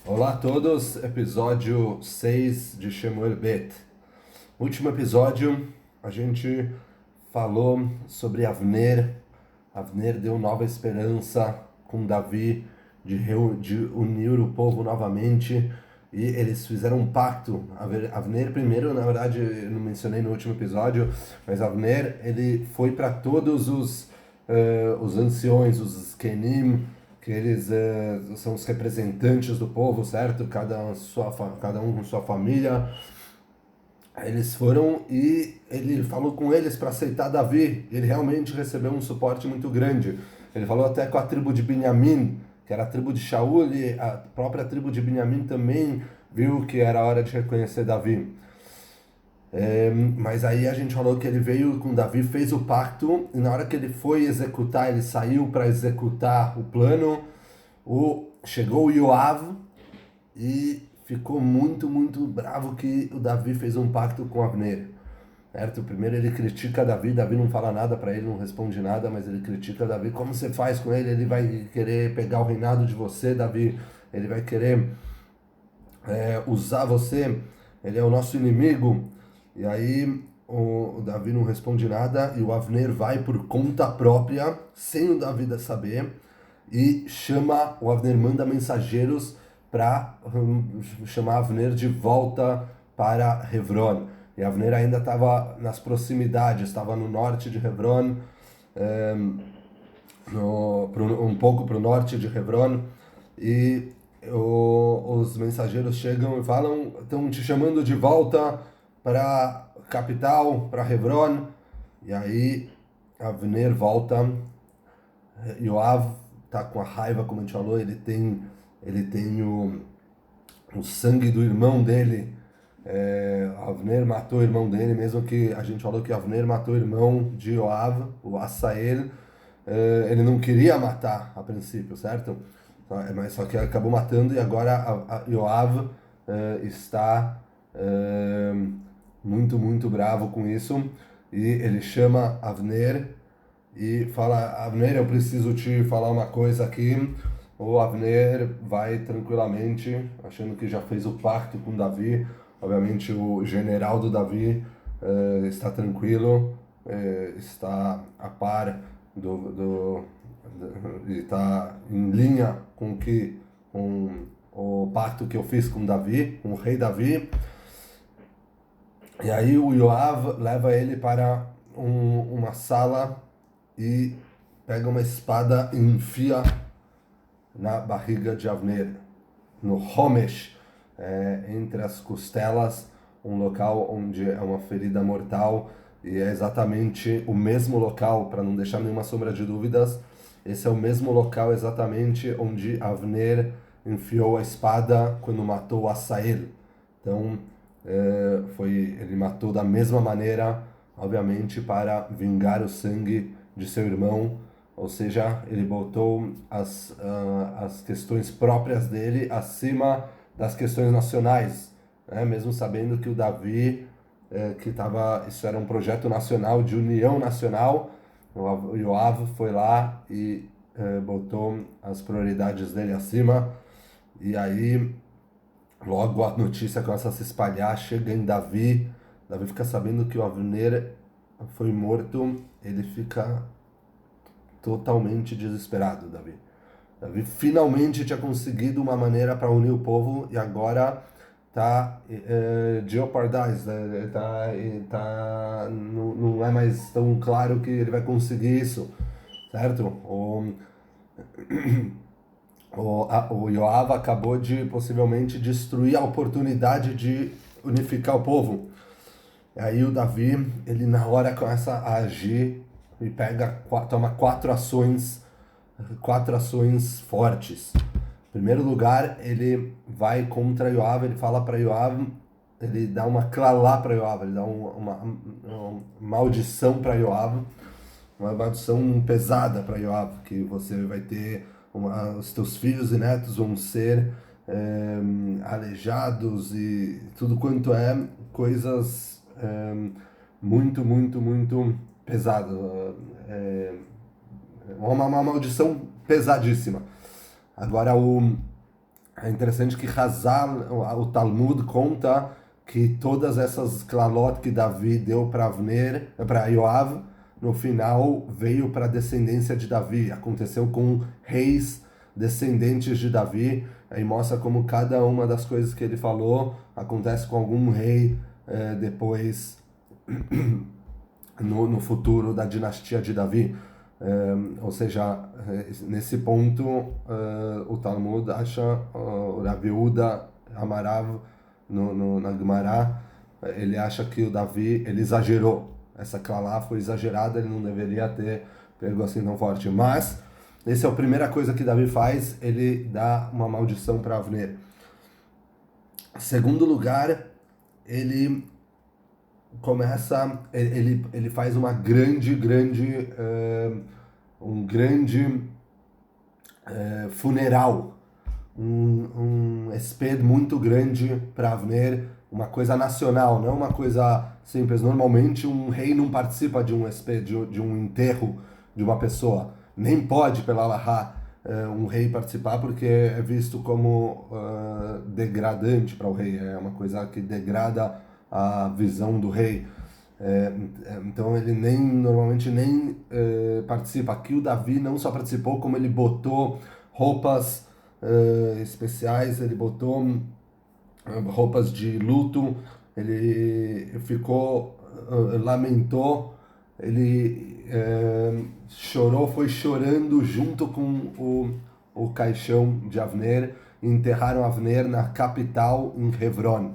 Olá a todos, episódio 6 de Shemuel Bet. Último episódio, a gente falou sobre Avner. Avner deu nova esperança com Davi de unir o povo novamente e eles fizeram um pacto. Avner primeiro, na verdade, eu não mencionei no último episódio, mas Avner ele foi para todos os anciões, os Kenim, que eles são os representantes do povo, certo? Cada um com sua família. Eles foram e ele falou com eles para aceitar Davi. Ele realmente recebeu um suporte muito grande. Ele falou até com a tribo de Benjamim, que era a tribo de Shaul, e a própria tribo de Benjamim também viu que era hora de reconhecer Davi. Mas aí a gente falou que ele veio com Davi, fez o pacto, e na hora que ele foi executar, ele saiu para executar o plano, chegou o Yoav e ficou muito bravo que o Davi fez um pacto com Abner. Certo? Primeiro ele critica Davi, Davi não fala nada para ele, não responde nada, mas ele critica Davi. Como você faz com ele? Ele vai querer pegar o reinado de você, Davi. Ele vai querer usar você. Ele é o nosso inimigo. E aí o Davi não responde nada e o Avner vai por conta própria, sem o Davi saber, e o Avner manda mensageiros para chamar Avner de volta para Hebron. E Avner ainda estava nas proximidades, estava no norte de Hebron, eh, um pouco para o norte de Hebron, e os mensageiros chegam e falam: estão te chamando de volta para a capital, para Hebron. E aí Avner volta. Yoav tá com a raiva, como a gente falou, ele tem o sangue do irmão dele. Avner matou o irmão dele, mesmo que a gente falou que Avner matou o irmão de Yoav, o Assael. Ele não queria matar a princípio, certo? Mas só que acabou matando e agora a Yoav está muito bravo com isso. E ele chama Avner e fala: Avner, eu preciso te falar uma coisa aqui. O Avner vai tranquilamente, achando que já fez o pacto com Davi. Obviamente o general do Davi está tranquilo, está a par e está em linha com o pacto que eu fiz com Davi, com o rei Davi. E aí o Yoav leva ele para uma sala e pega uma espada e enfia na barriga de Avner, no Homesh, entre as costelas, um local onde é uma ferida mortal, e é exatamente o mesmo local, para não deixar nenhuma sombra de dúvidas, esse é o mesmo local exatamente onde Avner enfiou a espada quando matou Asael. Então, ele matou da mesma maneira, obviamente, para vingar o sangue de seu irmão, ou seja, ele botou as questões próprias dele acima das questões nacionais, né? Mesmo sabendo que o Davi, isso era um projeto nacional, de união nacional, o Yoav foi lá e botou as prioridades dele acima, e aí logo a notícia começa a se espalhar, chega em Davi, Davi fica sabendo que o Avner foi morto, ele fica totalmente desesperado, Davi. Davi finalmente tinha conseguido uma maneira para unir o povo e agora tá jeopardized, não é mais tão claro que ele vai conseguir isso, certo? O Yoav acabou de possivelmente destruir a oportunidade de unificar o povo. E aí o Davi, ele na hora começa a agir e toma quatro ações fortes. Em primeiro lugar, ele vai contra Yoav, ele fala para Yoav, ele dá uma clalá para Yoav, ele dá uma maldição para Yoav, uma maldição pesada para Yoav, que você vai ter os teus filhos e netos vão ser aleijados e tudo quanto é coisas muito pesadas. É, uma maldição pesadíssima. Agora É interessante que Hazal, o Talmud conta que todas essas klalot que Davi deu para Avner, para Yoav, no final veio para a descendência de Davi. Aconteceu com reis descendentes de Davi. Aí mostra como cada uma das coisas que ele falou acontece com algum rei depois no futuro da dinastia de Davi. Ou seja, nesse ponto, o Talmud acha, o Rav Uda Amarav, na Gemara, ele acha que o Davi, ele exagerou. Essa Klalá foi exagerada, ele não deveria ter pego assim tão forte. Mas, essa é a primeira coisa que Davi faz, ele dá uma maldição para Avner. Segundo lugar, ele ele faz uma um grande funeral, um esped muito grande para Avner, uma coisa nacional, não uma coisa simples. Normalmente um rei não participa de um esped, de um enterro de uma pessoa, nem pode pela Allahá um rei participar porque é visto como degradante para o rei, é uma coisa que degrada a visão do rei. Então ele normalmente nem participa. Aqui o Davi não só participou, como ele botou roupas especiais, ele botou roupas de luto, ele ficou, lamentou, ele chorou, foi chorando junto com o caixão de Avner, e enterraram Avner na capital, em Hebron.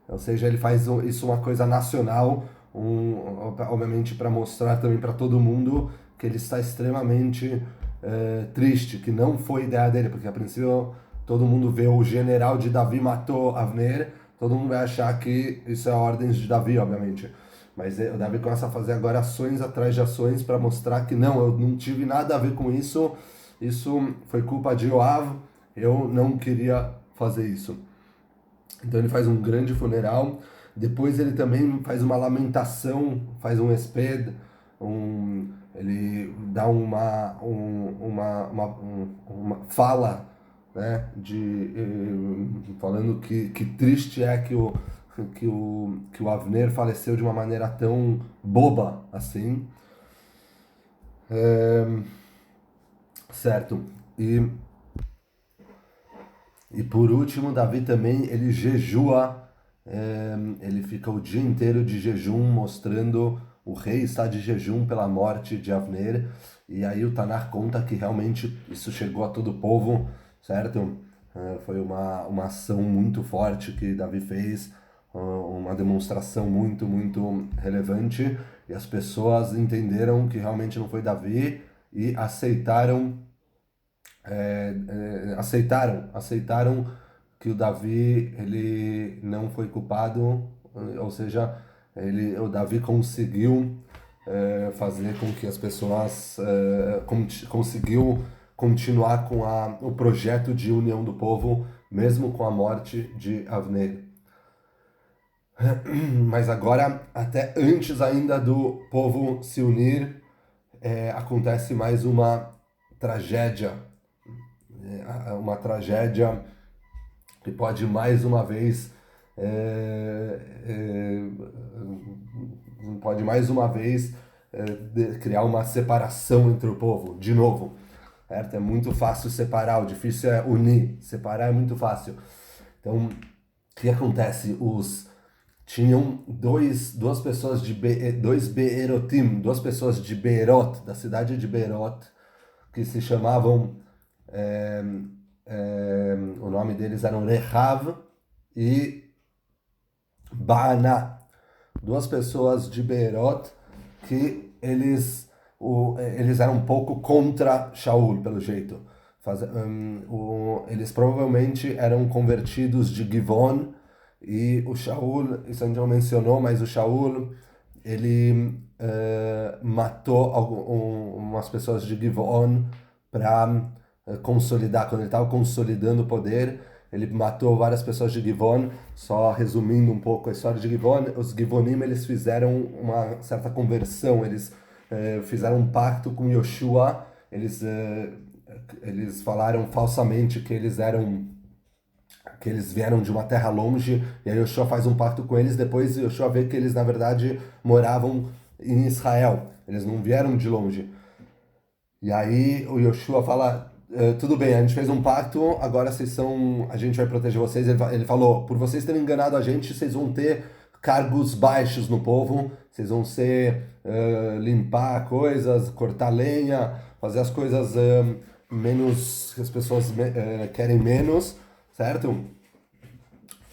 Ou seja, ele faz isso uma coisa nacional, obviamente para mostrar também para todo mundo que ele está extremamente triste, que não foi ideia dele, porque a princípio todo mundo vê o general de Davi matou Avner, todo mundo vai achar que isso é ordens de Davi, obviamente. Mas o Davi começa a fazer agora ações atrás de ações para mostrar que não, eu não tive nada a ver com isso, isso foi culpa de Yoav, eu não queria fazer isso. Então ele faz um grande funeral. Depois ele também faz uma lamentação, faz um esped, ele dá uma fala, né, falando que triste é que o Avner faleceu de uma maneira tão boba assim. Certo. E por último, Davi também, ele jejua, ele fica o dia inteiro de jejum, mostrando o rei está de jejum pela morte de Avner. E aí o Tanar conta que realmente isso chegou a todo o povo, certo? Foi uma ação muito forte que Davi fez, uma demonstração muito relevante. E as pessoas entenderam que realmente não foi Davi e aceitaram que o Davi ele não foi culpado, ou seja, o Davi conseguiu fazer com que as pessoas conseguiu continuar com o projeto de união do povo, mesmo com a morte de Avner. Mas agora, até antes ainda do povo se unir, acontece mais uma tragédia que pode mais uma vez criar uma separação entre o povo, de novo. Certo? É muito fácil separar, o difícil é unir. Separar é muito fácil. Então, o que acontece? Tinham duas pessoas dois Beerotim, duas pessoas de Beerot, da cidade de Beerot, que se chamavam, o nome deles eram Rehav e Baaná. Duas pessoas de Beerot que eles eram um pouco contra Shaul, pelo jeito. Eles provavelmente eram convertidos de Givon, e o Shaul, isso a gente não mencionou, mas o Shaul, ele matou umas pessoas de Givon para consolidar, quando ele estava consolidando o poder, ele matou várias pessoas de Givon. Só resumindo um pouco a história de Givon, os Givonim, eles fizeram uma certa conversão, eles fizeram um pacto com Yoshua, eles falaram falsamente que eles eram que eles vieram de uma terra longe, e aí Yoshua faz um pacto com eles, depois Yoshua vê que eles, na verdade, moravam em Israel, eles não vieram de longe. E aí o Yoshua fala, tudo bem, a gente fez um pacto, agora vocês são, a gente vai proteger vocês. Ele falou, por vocês terem enganado a gente, vocês vão ter cargos baixos no povo, vocês vão ser, limpar coisas, cortar lenha, fazer as coisas menos, que as pessoas querem menos, certo?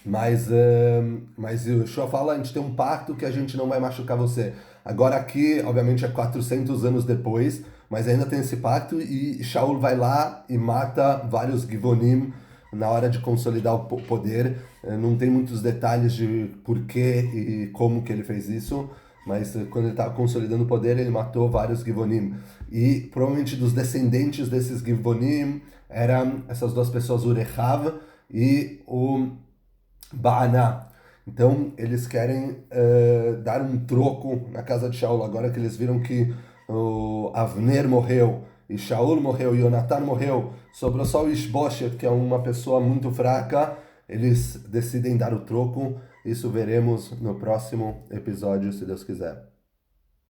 Mas o Yeshua fala, a gente tem um pacto que a gente não vai machucar você. Agora aqui, obviamente, é 400 anos depois, mas ainda tem esse pacto e Shaul vai lá e mata vários Givonim na hora de consolidar o poder. Não tem muitos detalhes de porquê e como que ele fez isso, mas quando ele estava consolidando o poder, ele matou vários Givonim. E provavelmente dos descendentes desses Givonim eram essas duas pessoas, o Rehav e o Baaná. Então eles querem dar um troco na casa de Shaul. Agora que eles viram que o Avner morreu e Shaul morreu e Jonatan morreu, sobrou só o Ishboshet, que é uma pessoa muito fraca. Eles decidem dar o troco. Isso veremos no próximo episódio, se Deus quiser.